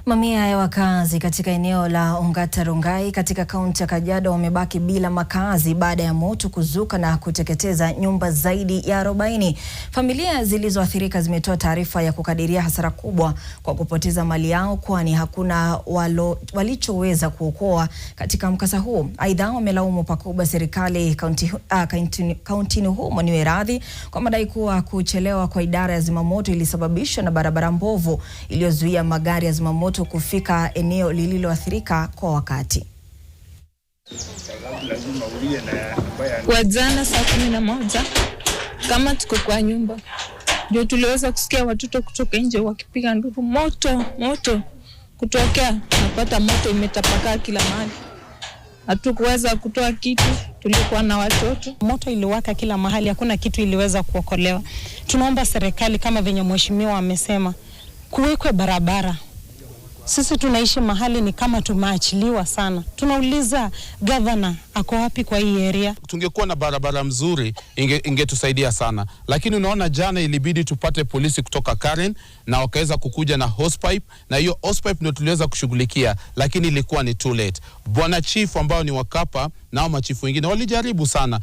Mamia ya wakazi katika eneo la Ongata Rongai katika kaunti ya Kajiado wamebaki bila makazi baada ya moto kuzuka na kuteketeza nyumba zaidi ya 40. Familia zilizoathirika zimetoa taarifa ya kukadiria hasara kubwa kwa kupoteza mali yao, kwani hakuna walichoweza kuokoa katika mkasa huu. Aidha, wamelaumu pakubwa serikali kauntini humo niwe radhi kwa madai kuwa kuchelewa kwa idara ya zimamoto ilisababishwa na barabara mbovu iliyozuia magari ya zimamoto kufika eneo lililoathirika kwa wakati. Kwa jana saa 11 kama tuko kwa nyumba ndio tuliweza kusikia watoto kutoka nje wakipiga nduru, moto kutokea. Napata moto imetapakaa kila mahali, hatukuweza kutoa kitu, tulikuwa na watoto. Moto iliwaka kila mahali, hakuna kitu iliweza kuokolewa. Tunaomba serikali kama venye mheshimiwa amesema kuwekwe barabara. Sisi tunaishi mahali ni kama tumeachiliwa sana. Tunauliza governor ako wapi kwa hii area? Tungekuwa na barabara mzuri ingetusaidia sana. Lakini unaona jana ilibidi tupate polisi kutoka Karen na wakaweza kukuja na hosepipe, na hiyo hosepipe ndio tuliweza kushughulikia, lakini ilikuwa ni too late. Bwana chief ambao ni wakapa nao machifu wengine walijaribu sana.